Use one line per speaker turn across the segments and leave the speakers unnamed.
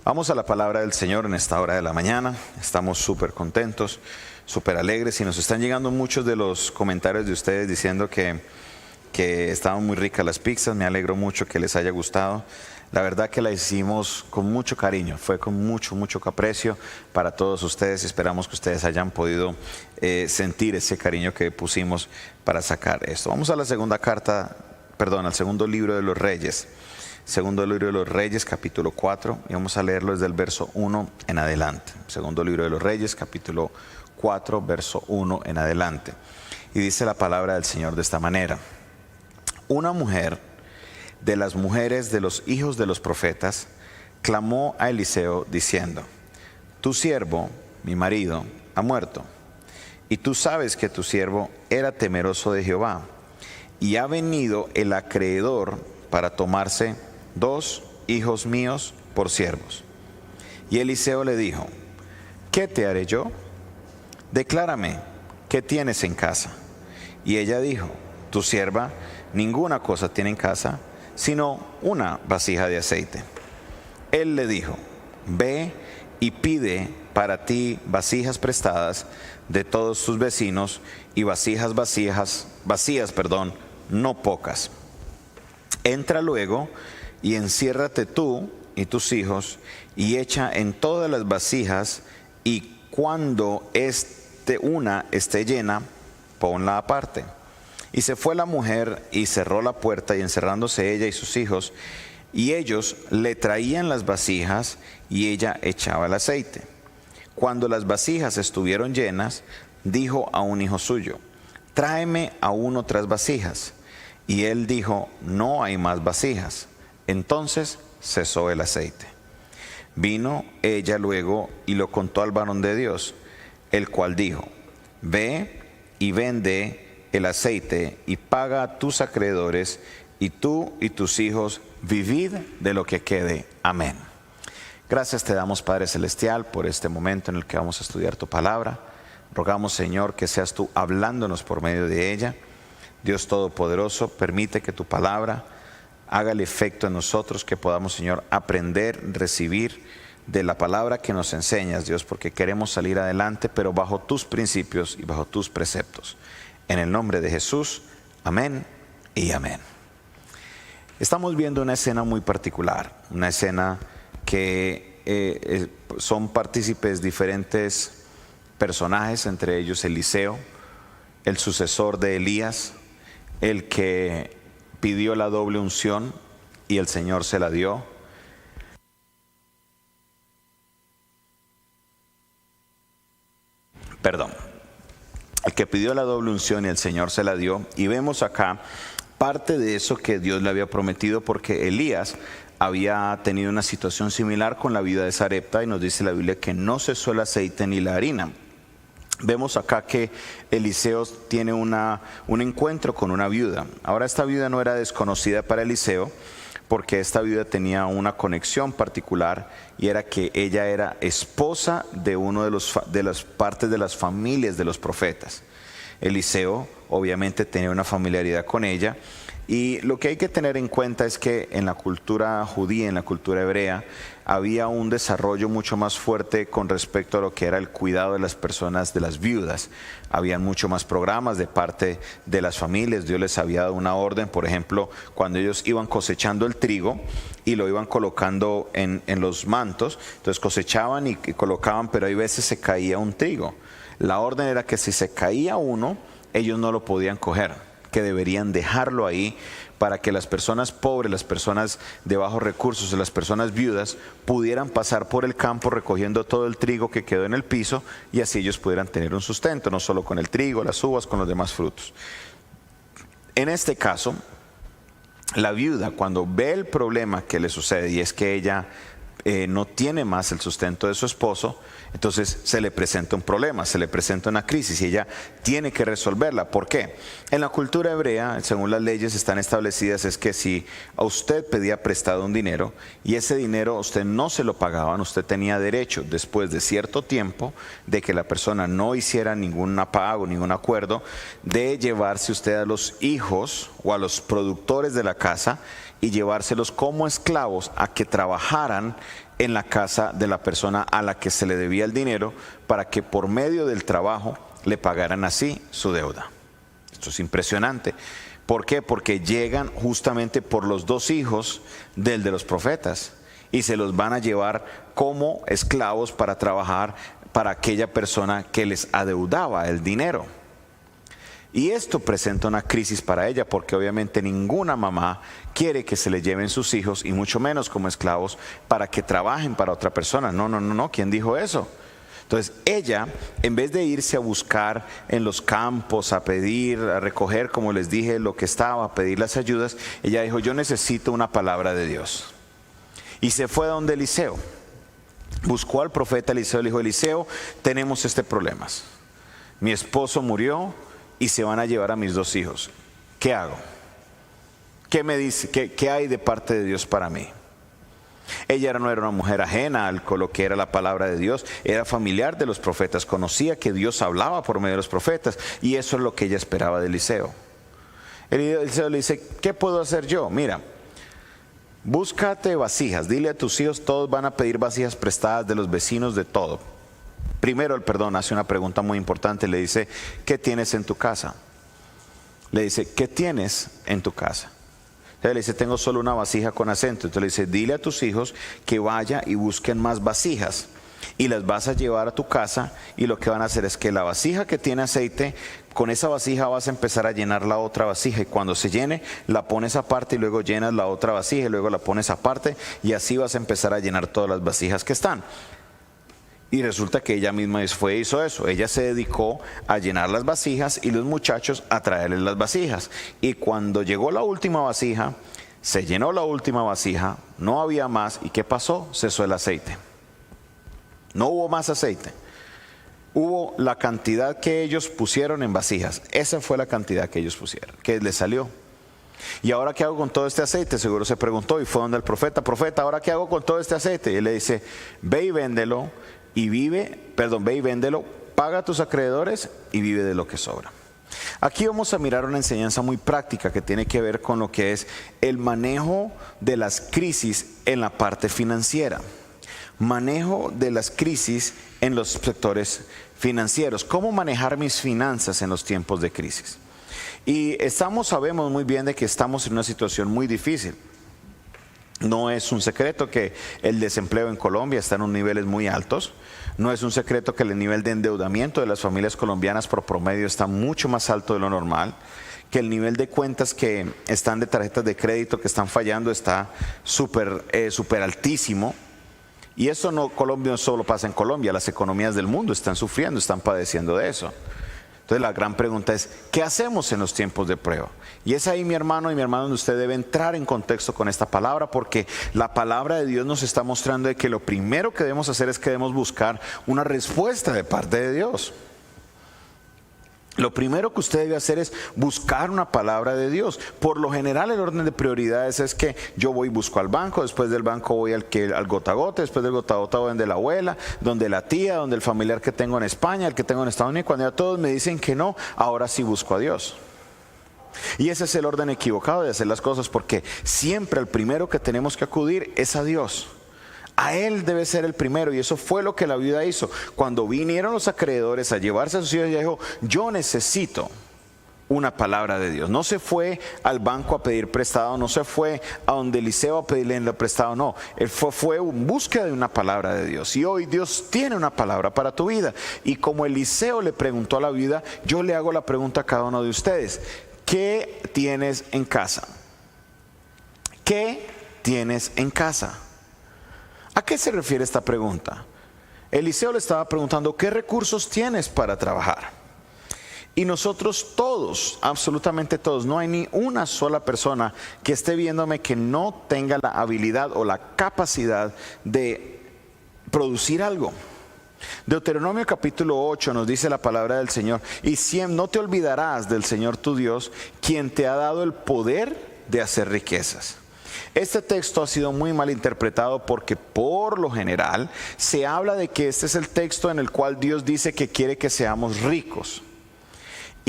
Vamos a la palabra del Señor en esta hora de la mañana. Estamos súper contentos, súper alegres y nos están llegando muchos de los comentarios de ustedes diciendo que estaban muy ricas las pizzas. Me alegro mucho que les haya gustado. La verdad que la hicimos con mucho cariño, fue con mucho aprecio para todos ustedes. Esperamos que ustedes hayan podido sentir ese cariño que pusimos para sacar esto. Vamos a la al segundo libro de los Reyes. Segundo libro de los Reyes, capítulo 4, y vamos a leerlo desde el verso 1 en adelante. Segundo libro de los Reyes, capítulo 4, verso 1 en adelante. Y dice la palabra del Señor de esta manera: Una mujer de las mujeres de los hijos de los profetas clamó a Eliseo diciendo: Tu siervo, mi marido, ha muerto, y tú sabes que tu siervo era temeroso de Jehová, y ha venido el acreedor para tomarse 2 hijos míos por siervos. Y Eliseo le dijo: ¿Qué te haré yo? Declárame, ¿qué tienes en casa? Y ella dijo: Tu sierva ninguna cosa tiene en casa, sino una vasija de aceite. Él le dijo: Ve y pide para ti vasijas prestadas de todos tus vecinos, y vacías, no pocas. Entra luego y enciérrate tú y tus hijos, y echa en todas las vasijas, y cuando una esté llena, ponla aparte. Y se fue la mujer y cerró la puerta, y encerrándose ella y sus hijos, y ellos le traían las vasijas, y ella echaba el aceite. Cuando las vasijas estuvieron llenas, dijo a un hijo suyo: Tráeme aún otras vasijas. Y él dijo: No hay más vasijas. Entonces cesó el aceite. Vino ella luego y lo contó al varón de Dios, el cual dijo: Ve y vende el aceite y paga a tus acreedores, y tú y tus hijos vivid de lo que quede. Amén. Gracias te damos, Padre Celestial, por este momento en el que vamos a estudiar tu palabra. Rogamos, Señor, que seas tú hablándonos por medio de ella. Dios Todopoderoso, permite que tu palabra haga el efecto en nosotros, que podamos, Señor, aprender, recibir de la palabra que nos enseñas, Dios, porque queremos salir adelante, pero bajo tus principios y bajo tus preceptos. En el nombre de Jesús, amén y amén. Estamos viendo una escena muy particular, una escena que son partícipes diferentes personajes, entre ellos Eliseo, el sucesor de Elías, el que pidió la doble unción y el Señor se la dio. El que pidió la doble unción y el Señor se la dio. Y vemos acá parte de eso que Dios le había prometido, porque Elías había tenido una situación similar con la viuda de Sarepta, y nos dice la Biblia que no cesó el aceite ni la harina. Vemos acá que Eliseo tiene un encuentro con una viuda. Ahora, esta viuda no era desconocida para Eliseo, porque esta viuda tenía una conexión particular, y era que ella era esposa de uno de las partes de las familias de los profetas. Eliseo obviamente tenía una familiaridad con ella, y lo que hay que tener en cuenta es que en la cultura judía, en la cultura hebrea, había un desarrollo mucho más fuerte con respecto a lo que era el cuidado de las personas, de las viudas. Habían mucho más programas de parte de las familias. Dios les había dado una orden, por ejemplo, cuando ellos iban cosechando el trigo y lo iban colocando en los mantos, entonces cosechaban y colocaban, pero hay veces se caía un trigo. La orden era que si se caía uno, ellos no lo podían coger, que deberían dejarlo ahí para que las personas pobres, las personas de bajos recursos, las personas viudas pudieran pasar por el campo recogiendo todo el trigo que quedó en el piso, y así ellos pudieran tener un sustento, no solo con el trigo, las uvas, con los demás frutos. En este caso, la viuda, cuando ve el problema que le sucede, y es que ella no tiene más el sustento de su esposo, entonces se le presenta un problema, se le presenta una crisis, y ella tiene que resolverla. ¿Por qué? En la cultura hebrea, según las leyes están establecidas, es que si a usted pedía prestado un dinero y ese dinero usted no se lo pagaban, usted tenía derecho, después de cierto tiempo, de que la persona no hiciera ningún pago, ningún acuerdo, de llevarse usted a los hijos o a los productores de la casa y llevárselos como esclavos a que trabajaran en la casa de la persona a la que se le debía el dinero para que por medio del trabajo le pagaran así su deuda. Esto es impresionante. ¿Por qué? Porque llegan justamente por los dos hijos del de los profetas y se los van a llevar como esclavos para trabajar para aquella persona que les adeudaba el dinero. Y esto presenta una crisis para ella, porque obviamente ninguna mamá quiere que se le lleven sus hijos, y mucho menos como esclavos, para que trabajen para otra persona. No, ¿quién dijo eso? Entonces ella, en vez de irse a buscar en los campos, a pedir, a recoger, como les dije, lo que estaba, a pedir las ayudas, ella dijo: yo necesito una palabra de Dios. Y se fue a donde Eliseo. Buscó al profeta Eliseo y le dijo: Eliseo, tenemos este problema. Mi esposo murió y se van a llevar a mis dos hijos. ¿Qué hago? ¿Qué me dice? ¿Qué hay de parte de Dios para mí? Ella no era una mujer ajena al lo que era la palabra de Dios, era familiar de los profetas, conocía que Dios hablaba por medio de los profetas, y eso es lo que ella esperaba de Eliseo. Eliseo le dice: ¿qué puedo hacer yo? Mira, búscate vasijas, dile a tus hijos, todos van a pedir vasijas prestadas de los vecinos, de todo. Primero, hace una pregunta muy importante, le dice: ¿qué tienes en tu casa? Le dice: ¿qué tienes en tu casa? Entonces le dice: tengo solo una vasija con acento. Entonces le dice: dile a tus hijos que vaya y busquen más vasijas y las vas a llevar a tu casa, y lo que van a hacer es que la vasija que tiene aceite, con esa vasija vas a empezar a llenar la otra vasija, y cuando se llene la pones aparte y luego llenas la otra vasija y luego la pones aparte, y así vas a empezar a llenar todas las vasijas que están. Y resulta que ella misma hizo eso. Ella se dedicó a llenar las vasijas y los muchachos a traerles las vasijas. Y cuando llegó la última vasija, se llenó la última vasija, no había más. ¿Y qué pasó? Cesó el aceite. No hubo más aceite. Hubo la cantidad que ellos pusieron en vasijas. Esa fue la cantidad que ellos pusieron, que les salió. ¿Y ahora qué hago con todo este aceite? Seguro se preguntó, y fue donde el profeta: profeta, ¿ahora qué hago con todo este aceite? Y él le dice: ve y véndelo. Ve y véndelo, paga a tus acreedores y vive de lo que sobra. Aquí vamos a mirar una enseñanza muy práctica que tiene que ver con lo que es el manejo de las crisis en la parte financiera. Manejo de las crisis en los sectores financieros. ¿Cómo manejar mis finanzas en los tiempos de crisis? Y sabemos muy bien de que estamos en una situación muy difícil. No es un secreto que el desempleo en Colombia está en unos niveles muy altos. No es un secreto que el nivel de endeudamiento de las familias colombianas por promedio está mucho más alto de lo normal. Que el nivel de cuentas que están de tarjetas de crédito que están fallando está súper altísimo. Y eso Colombia no solo pasa en Colombia, las economías del mundo están sufriendo, están padeciendo de eso. Entonces la gran pregunta es: ¿qué hacemos en los tiempos de prueba? Y es ahí, mi hermano y mi hermana, donde usted debe entrar en contexto con esta palabra, porque la palabra de Dios nos está mostrando de que lo primero que debemos hacer es que debemos buscar una respuesta de parte de Dios. Lo primero que usted debe hacer es buscar una palabra de Dios. Por lo general, el orden de prioridades es que yo voy y busco al banco, después del banco voy al gota a gota, después del gota a gota voy donde la abuela, donde la tía, donde el familiar que tengo en España, el que tengo en Estados Unidos. Cuando ya todos me dicen que no, ahora sí busco a Dios. Y ese es el orden equivocado de hacer las cosas, porque siempre el primero que tenemos que acudir es a Dios. A Él debe ser el primero, y eso fue lo que la viuda hizo. Cuando vinieron los acreedores a llevarse a sus hijos, ella dijo: yo necesito una palabra de Dios. No se fue al banco a pedir prestado, no se fue a donde Eliseo a pedirle prestado, no. Él fue en búsqueda de una palabra de Dios. Y hoy Dios tiene una palabra para tu vida. Y como Eliseo le preguntó a la viuda, yo le hago la pregunta a cada uno de ustedes: ¿qué tienes en casa? ¿Qué tienes en casa? ¿A qué se refiere esta pregunta? Eliseo le estaba preguntando: ¿qué recursos tienes para trabajar? Y nosotros todos, absolutamente todos, no hay ni una sola persona que esté viéndome que no tenga la habilidad o la capacidad de producir algo. Deuteronomio capítulo 8 nos dice la palabra del Señor: y no te olvidarás del Señor tu Dios, quien te ha dado el poder de hacer riquezas. Este texto ha sido muy mal interpretado, porque por lo general se habla de que este es el texto en el cual Dios dice que quiere que seamos ricos.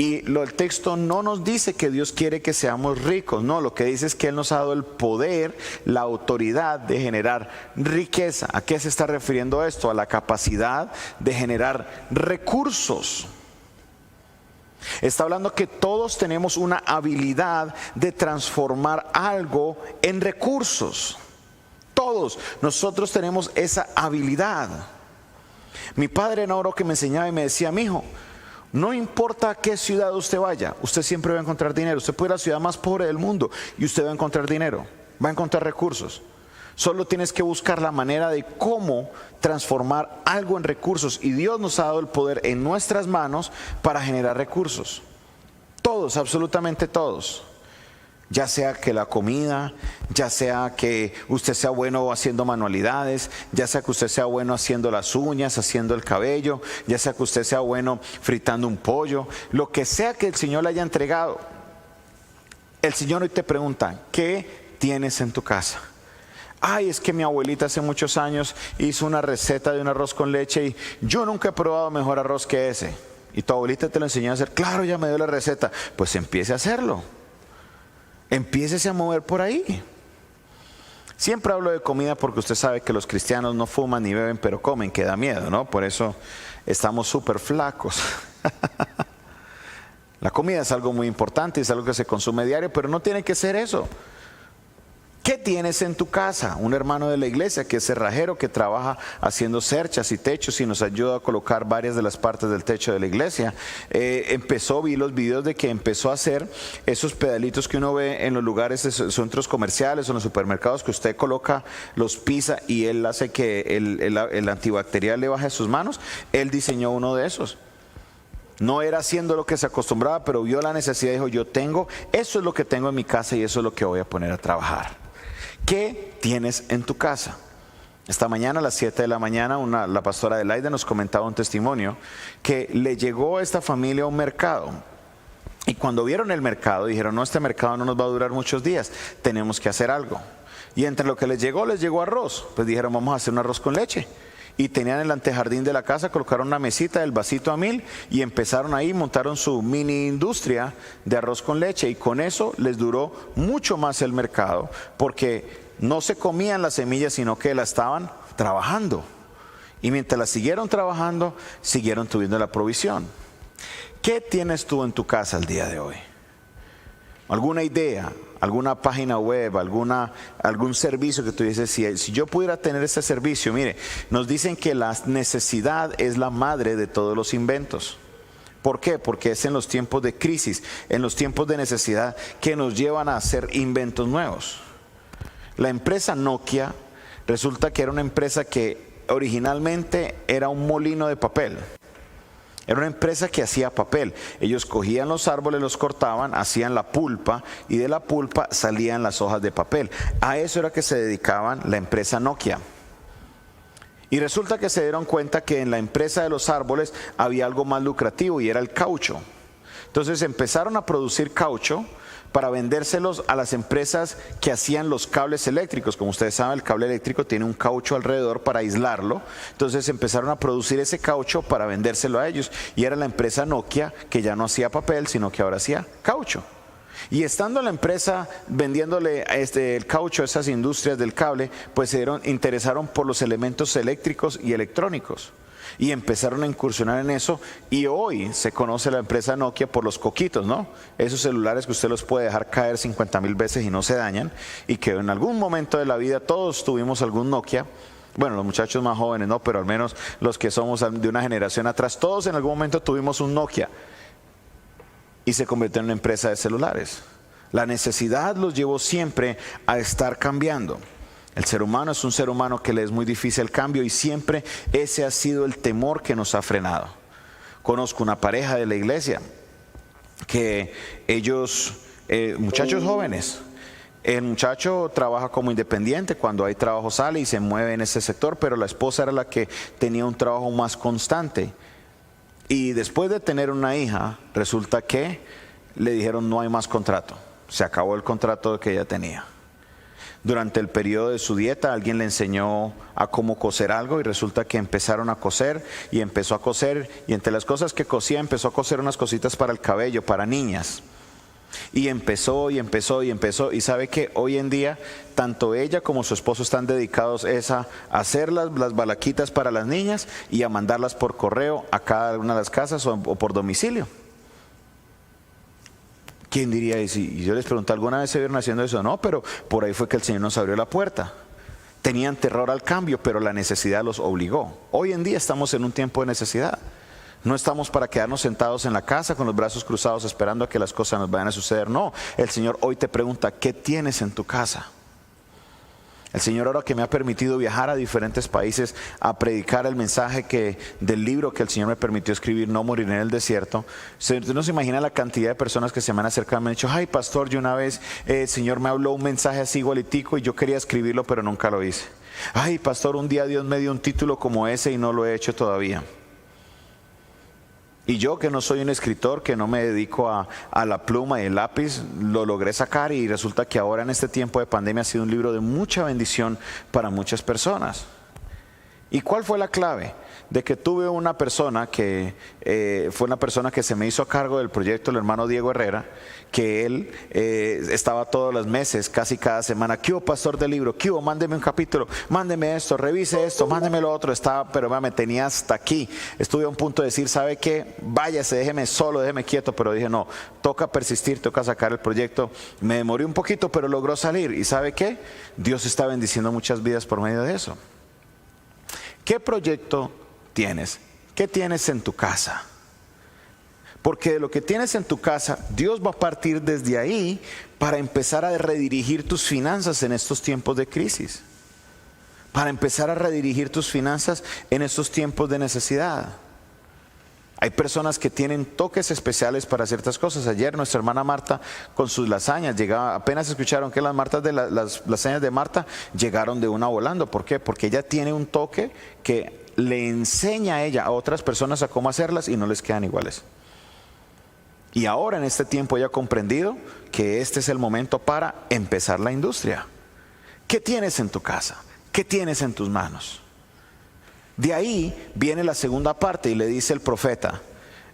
Y el texto no nos dice que Dios quiere que seamos ricos, no, lo que dice es que Él nos ha dado el poder, la autoridad de generar riqueza. ¿A qué se está refiriendo esto? A la capacidad de generar recursos. Está hablando que todos tenemos una habilidad de transformar algo en recursos. Todos nosotros tenemos esa habilidad. Mi padre en oro que me enseñaba y me decía: mijo, no importa a qué ciudad usted vaya, usted siempre va a encontrar dinero. Usted puede ir a la ciudad más pobre del mundo y usted va a encontrar dinero, va a encontrar recursos. Solo tienes que buscar la manera de cómo transformar algo en recursos. Y Dios nos ha dado el poder en nuestras manos para generar recursos. Todos, absolutamente todos. Ya sea que la comida, ya sea que usted sea bueno haciendo manualidades, ya sea que usted sea bueno haciendo las uñas, haciendo el cabello, ya sea que usted sea bueno fritando un pollo, lo que sea que el Señor le haya entregado. El Señor hoy te pregunta: ¿qué tienes en tu casa? Ay, es que mi abuelita hace muchos años hizo una receta de un arroz con leche y yo nunca he probado mejor arroz que ese. Y tu abuelita te lo enseñó a hacer. Claro, ya me dio la receta. Pues empiece a hacerlo. Empiécese a mover por ahí. Siempre hablo de comida porque usted sabe que los cristianos no fuman ni beben, pero comen, que da miedo, ¿no? Por eso estamos súper flacos. La comida es algo muy importante, es algo que se consume diario, pero no tiene que ser eso. ¿Qué tienes en tu casa? Un hermano de la iglesia que es cerrajero, que trabaja haciendo cerchas y techos y nos ayuda a colocar varias de las partes del techo de la iglesia. Vi los videos de que empezó a hacer esos pedalitos que uno ve en los lugares de centros comerciales o en los supermercados, que usted coloca, los pisa y él hace que el antibacterial le baje a sus manos. Él diseñó uno de esos. No era haciendo lo que se acostumbraba, pero vio la necesidad y dijo: eso es lo que tengo en mi casa y eso es lo que voy a poner a trabajar. ¿Qué tienes en tu casa? Esta mañana a las 7 de la mañana la pastora Adelaida nos comentaba un testimonio que le llegó a esta familia a un mercado. Y cuando vieron el mercado dijeron: no, este mercado no nos va a durar muchos días, tenemos que hacer algo. Y entre lo que les llegó arroz. Pues dijeron: vamos a hacer un arroz con leche. Y tenían el antejardín de la casa, colocaron una mesita, el vasito a 1000 y empezaron ahí, montaron su mini industria de arroz con leche y con eso les duró mucho más el mercado porque no se comían las semillas sino que la estaban trabajando y mientras la siguieron trabajando, siguieron tuviendo la provisión. ¿Qué tienes tú en tu casa el día de hoy? ¿Alguna idea? ¿Alguna página web? ¿Algún servicio que tú dices: si yo pudiera tener ese servicio? Mire, nos dicen que la necesidad es la madre de todos los inventos. ¿Por qué? Porque es en los tiempos de crisis, en los tiempos de necesidad, que nos llevan a hacer inventos nuevos. La empresa Nokia resulta que era una empresa que originalmente era un molino de papel. Era una empresa que hacía papel. Ellos cogían los árboles, los cortaban, hacían la pulpa y de la pulpa salían las hojas de papel. A eso era que se dedicaban la empresa Nokia. Y resulta que se dieron cuenta que en la empresa de los árboles había algo más lucrativo y era el caucho. Entonces empezaron a producir caucho para vendérselos a las empresas que hacían los cables eléctricos. Como ustedes saben, el cable eléctrico tiene un caucho alrededor para aislarlo. Entonces empezaron a producir ese caucho para vendérselo a ellos. Y era la empresa Nokia, que ya no hacía papel, sino que ahora hacía caucho. Y estando la empresa vendiéndole el caucho a esas industrias del cable, pues se interesaron por los elementos eléctricos y electrónicos. Y empezaron a incursionar en eso y hoy se conoce la empresa Nokia por los coquitos, ¿no? Esos celulares que usted los puede dejar caer 50,000 veces y no se dañan y que en algún momento de la vida todos tuvimos algún Nokia. Bueno, los muchachos más jóvenes no, pero al menos los que somos de una generación atrás, todos en algún momento tuvimos un Nokia y se convirtió en una empresa de celulares. La necesidad los llevó siempre a estar cambiando. El ser humano es un ser humano que le es muy difícil el cambio y siempre ese ha sido el temor que nos ha frenado. Conozco una pareja de la iglesia que ellos, muchachos jóvenes, el muchacho trabaja como independiente, cuando hay trabajo sale y se mueve en ese sector, pero la esposa era la que tenía un trabajo más constante. Y después de tener una hija, resulta que le dijeron: no hay más contrato, se acabó el contrato que ella tenía. Durante el periodo de su dieta alguien le enseñó a cómo coser algo y resulta que empezaron a coser y empezó a coser y entre las cosas que cosía empezó a coser unas cositas para el cabello, para niñas. Y empezó y sabe que hoy en día tanto ella como su esposo están dedicados a hacer las balaquitas para las niñas y a mandarlas por correo a cada una de las casas o por domicilio. ¿Quién diría? Y yo les pregunté, ¿alguna vez se vieron haciendo eso? No, pero por ahí fue que el Señor nos abrió la puerta. Tenían terror al cambio, pero la necesidad los obligó. Hoy en día estamos en un tiempo de necesidad. No estamos para quedarnos sentados en la casa con los brazos cruzados esperando a que las cosas nos vayan a suceder. No, el Señor hoy te pregunta, ¿qué tienes en tu casa? El Señor ahora que me ha permitido viajar a diferentes países a predicar el mensaje del libro que el Señor me permitió escribir, No moriré en el desierto. Usted no se imagina la cantidad de personas que se me han acercado y me han dicho, ay pastor, yo una vez el Señor me habló un mensaje así igualitico y yo quería escribirlo pero nunca lo hice. Ay pastor, un día Dios me dio un título como ese y no lo he hecho todavía. Y yo que no soy un escritor, que no me dedico a la pluma y el lápiz, lo logré sacar y resulta que ahora en este tiempo de pandemia ha sido un libro de mucha bendición para muchas personas. ¿Y cuál fue la clave? De que tuve una persona que fue una persona que se me hizo a cargo del proyecto, el hermano Diego Herrera, que él estaba todos los meses, casi cada semana, ¿qué hubo pastor del libro? ¿Qué hubo? Mándeme un capítulo, mándeme esto, revise esto, mándeme lo otro. Estaba, pero me tenía hasta aquí. Estuve a un punto de decir, ¿sabe qué? Váyase, déjeme solo, déjeme quieto, pero dije, no, toca persistir, toca sacar el proyecto. Me demoré un poquito, pero logró salir. ¿Y sabe qué? Dios está bendiciendo muchas vidas por medio de eso. ¿Qué proyecto tienes? ¿Qué tienes en tu casa? Porque de lo que tienes en tu casa, Dios va a partir desde ahí para empezar a redirigir tus finanzas en estos tiempos de crisis. Para empezar a redirigir tus finanzas en estos tiempos de necesidad. Hay personas que tienen toques especiales para ciertas cosas. Ayer nuestra hermana Marta con sus lasañas llegaba, apenas escucharon que las lasañas de Marta llegaron de una volando. ¿Por qué? Porque ella tiene un toque que le enseña a ella, a otras personas a cómo hacerlas y no les quedan iguales. Y ahora en este tiempo ella ha comprendido que este es el momento para empezar la industria. ¿Qué tienes en tu casa? ¿Qué tienes en tus manos? De ahí viene la segunda parte y le dice el profeta,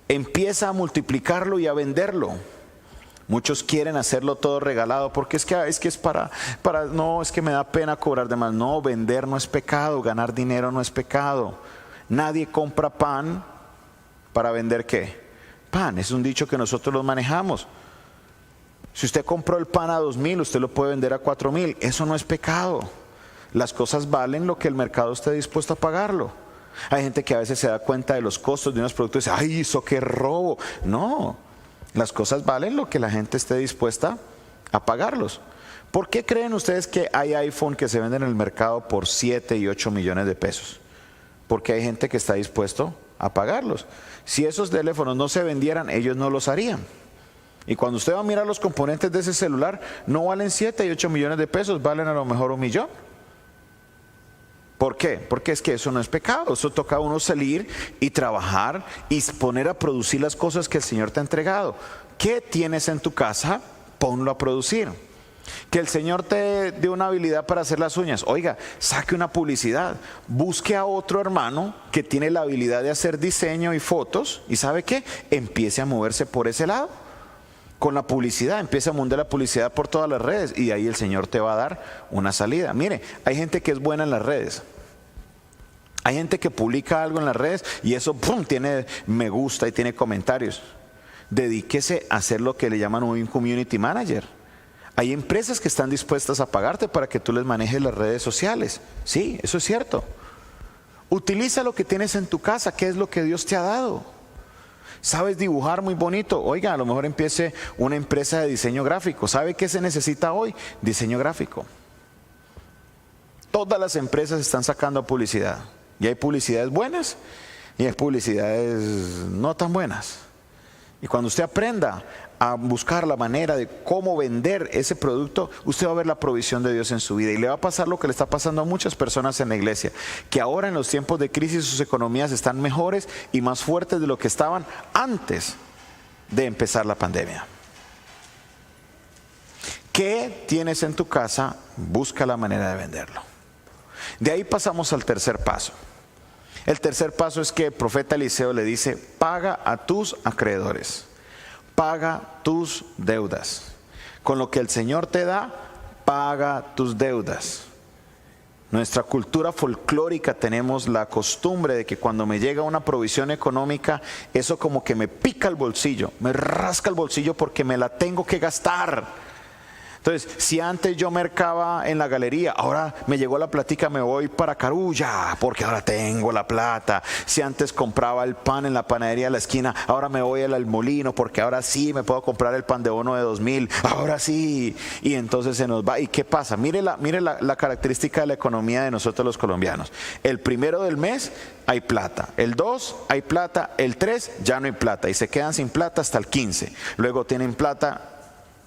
empieza a multiplicarlo y a venderlo. Muchos quieren hacerlo todo regalado porque es que es para no, es que me da pena cobrar de más. No, vender no es pecado, ganar dinero no es pecado. Nadie compra pan para vender ¿qué? Pan, es un dicho que nosotros los manejamos. Si usted compró el pan a 2,000, usted lo puede vender a 4,000, eso no es pecado. Las cosas valen lo que el mercado esté dispuesto a pagarlo. Hay gente que a veces se da cuenta de los costos de unos productos y dice, ay, eso qué robo. No, las cosas valen lo que la gente esté dispuesta a pagarlos. ¿Por qué creen ustedes que hay iPhone que se venden en el mercado por 7 y 8 millones de pesos? Porque hay gente que está dispuesto a pagarlos. Si esos teléfonos no se vendieran, ellos no los harían. Y cuando usted va a mirar los componentes de ese celular, no valen 7 y 8 millones de pesos, valen a lo mejor 1 millón. ¿Por qué? Porque es que eso no es pecado, eso toca a uno salir y trabajar y poner a producir las cosas que el Señor te ha entregado. ¿Qué tienes en tu casa? Ponlo a producir. Que el Señor te dé una habilidad para hacer las uñas. Oiga, saque una publicidad, busque a otro hermano que tiene la habilidad de hacer diseño y fotos y ¿sabe qué? Empiece a moverse por ese lado. Con la publicidad, empieza a mundiar la publicidad por todas las redes y de ahí el Señor te va a dar una salida. Mire, hay gente que es buena en las redes. Hay gente que publica algo en las redes y eso ¡pum!, tiene me gusta y tiene comentarios. Dedíquese a hacer lo que le llaman un community manager. Hay empresas que están dispuestas a pagarte para que tú les manejes las redes sociales. Sí, eso es cierto. Utiliza lo que tienes en tu casa, ¿qué es lo que Dios te ha dado? ¿Sabes dibujar muy bonito? Oiga, a lo mejor empiece una empresa de diseño gráfico. ¿Sabe qué se necesita hoy? Diseño gráfico. Todas las empresas están sacando publicidad. Y hay publicidades buenas y hay publicidades no tan buenas. Y cuando usted aprenda a buscar la manera de cómo vender ese producto, usted va a ver la provisión de Dios en su vida. Y le va a pasar lo que le está pasando a muchas personas en la iglesia, que ahora en los tiempos de crisis sus economías están mejores y más fuertes de lo que estaban antes de empezar la pandemia. ¿Qué tienes en tu casa? Busca la manera de venderlo. De ahí pasamos al tercer paso. El tercer paso es que el profeta Eliseo le dice: paga a tus acreedores, paga tus deudas. Con lo que el Señor te da, paga tus deudas. Nuestra cultura folclórica tenemos la costumbre de que cuando me llega una provisión económica, eso como que me pica el bolsillo, me rasca el bolsillo porque me la tengo que gastar. Entonces, si antes yo mercaba en la galería, ahora me llegó la platica, me voy para Carulla, porque ahora tengo la plata. Si antes compraba el pan en la panadería de la esquina, ahora me voy al molino, porque ahora sí me puedo comprar el pan de bono de 2,000, ahora sí. Y entonces se nos va. ¿Y qué pasa? Mire la característica de la economía de nosotros los colombianos. El 1 del mes hay plata, el 2 hay plata, el 3 ya no hay plata, y se quedan sin plata hasta el 15. Luego tienen plata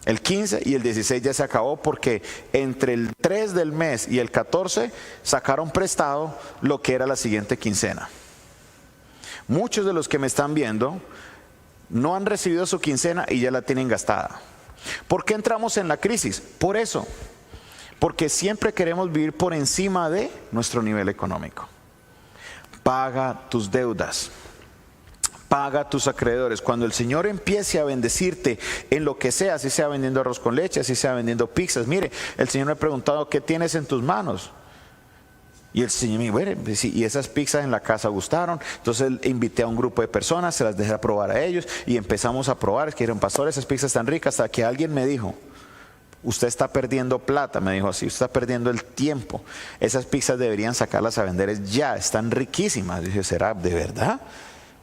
el 15 y el 16 ya se acabó, porque entre el 3 del mes y el 14 sacaron prestado lo que era la siguiente quincena. Muchos de los que me están viendo no han recibido su quincena y ya la tienen gastada. ¿Por qué entramos en la crisis? Por eso, porque siempre queremos vivir por encima de nuestro nivel económico. Paga tus deudas. Paga a tus acreedores. Cuando el Señor empiece a bendecirte en lo que sea, si sea vendiendo arroz con leche, si sea vendiendo pizzas. Mire, el Señor me ha preguntado: ¿qué tienes en tus manos? Y el Señor me dijo: bueno, y esas pizzas en la casa gustaron. Entonces invité a un grupo de personas, se las dejé a probar a ellos y empezamos a probar. Es que dijeron: pastor, esas pizzas están ricas. Hasta que alguien me dijo: usted está perdiendo plata. Me dijo así: usted está perdiendo el tiempo. Esas pizzas deberían sacarlas a vender ya, están riquísimas. Dije: ¿será de verdad?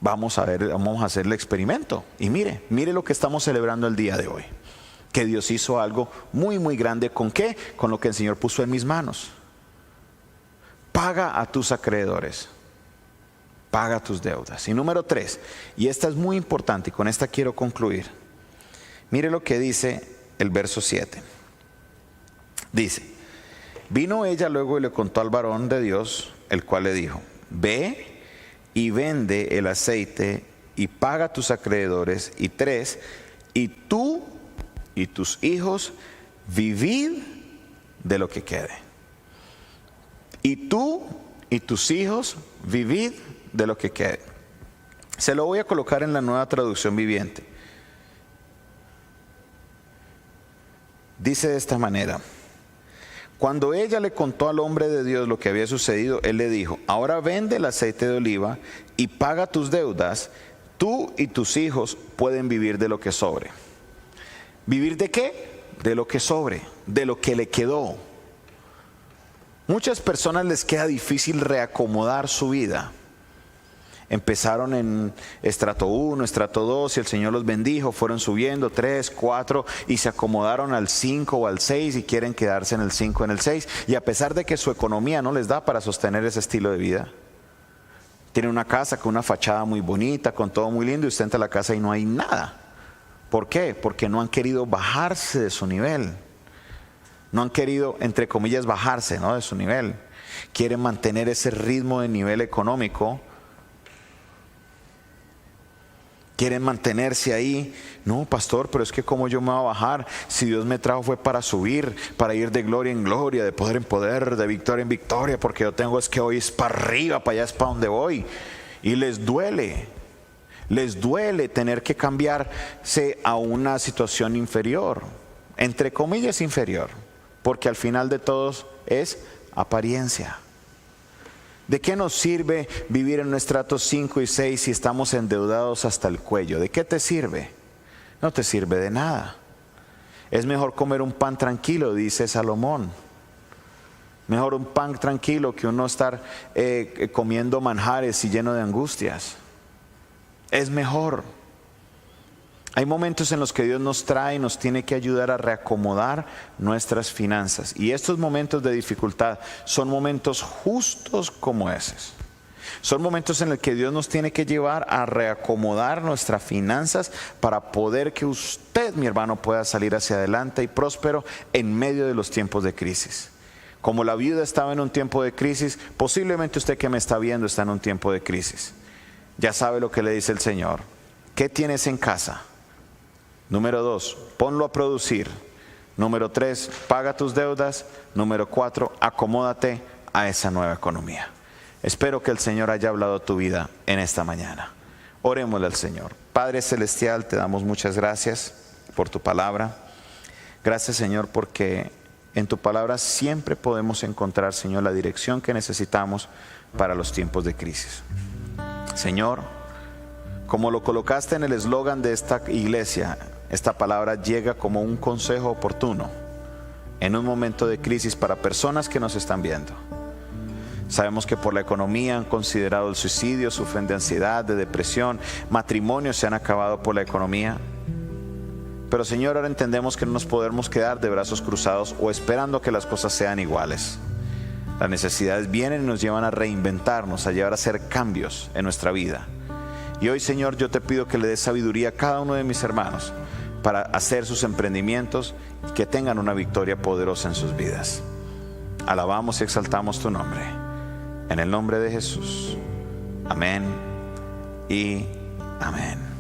Vamos a ver, vamos a hacer el experimento. Y mire lo que estamos celebrando el día de hoy. Que Dios hizo algo muy, muy grande. ¿Con qué? Con lo que el Señor puso en mis manos. Paga a tus acreedores. Paga tus deudas. Y número 3, y esta es muy importante y con esta quiero concluir. Mire lo que dice el verso 7. Dice: vino ella luego y le contó al varón de Dios, el cual le dijo: ve y vende el aceite y paga a tus acreedores. Y 3, y tú y tus hijos vivid de lo que quede. Y tú y tus hijos vivid de lo que quede. Se lo voy a colocar en la Nueva Traducción Viviente. Dice de esta manera: cuando ella le contó al hombre de Dios lo que había sucedido, él le dijo: ahora vende el aceite de oliva y paga tus deudas, tú y tus hijos pueden vivir de lo que sobre. ¿Vivir de qué? De lo que sobre, de lo que le quedó. Muchas personas les queda difícil reacomodar su vida. Empezaron en estrato 1, estrato 2 y el Señor los bendijo, fueron subiendo 3, 4 y se acomodaron al 5 o al 6 y quieren quedarse en el 5, en el 6, y a pesar de que su economía no les da para sostener ese estilo de vida. Tienen una casa con una fachada muy bonita, con todo muy lindo, y usted entra a la casa y no hay nada. ¿Por qué? Porque no han querido bajarse de su nivel. No han querido, entre comillas, bajarse, ¿no?, de su nivel. Quieren mantener ese ritmo de nivel económico. Quieren mantenerse ahí. No, pastor, pero es que ¿cómo yo me voy a bajar? Si Dios me trajo fue para subir, para ir de gloria en gloria, de poder en poder, de victoria en victoria, porque yo tengo es que hoy es para arriba, para allá es para donde voy. Y les duele tener que cambiarse a una situación inferior, entre comillas inferior, porque al final de todos es apariencia. ¿De qué nos sirve vivir en un estrato 5 y 6 si estamos endeudados hasta el cuello? ¿De qué te sirve? No te sirve de nada. Es mejor comer un pan tranquilo, dice Salomón. Mejor un pan tranquilo que uno estar comiendo manjares y lleno de angustias. Es mejor. Hay momentos en los que Dios nos trae y nos tiene que ayudar a reacomodar nuestras finanzas. Y estos momentos de dificultad son momentos justos como esos. Son momentos en los que Dios nos tiene que llevar a reacomodar nuestras finanzas para poder que usted, mi hermano, pueda salir hacia adelante y próspero en medio de los tiempos de crisis. Como la viuda estaba en un tiempo de crisis, posiblemente usted que me está viendo está en un tiempo de crisis. Ya sabe lo que le dice el Señor. ¿Qué tienes en casa? Número 2, ponlo a producir. Número 3, paga tus deudas. Número 4, acomódate a esa nueva economía. Espero que el Señor haya hablado a tu vida en esta mañana. Orémosle al Señor. Padre Celestial, te damos muchas gracias por tu palabra. Gracias, Señor, porque en tu palabra siempre podemos encontrar, Señor, la dirección que necesitamos para los tiempos de crisis. Señor, como lo colocaste en el eslogan de esta iglesia, esta palabra llega como un consejo oportuno en un momento de crisis para personas que nos están viendo. Sabemos que por la economía han considerado el suicidio, sufren de ansiedad, de depresión, matrimonios se han acabado por la economía. Pero Señor, ahora entendemos que no nos podemos quedar de brazos cruzados o esperando que las cosas sean iguales. Las necesidades vienen y nos llevan a reinventarnos, a llevar a hacer cambios en nuestra vida. Y hoy, Señor, yo te pido que le des sabiduría a cada uno de mis hermanos para hacer sus emprendimientos y que tengan una victoria poderosa en sus vidas. Alabamos y exaltamos tu nombre. En el nombre de Jesús. Amén y amén.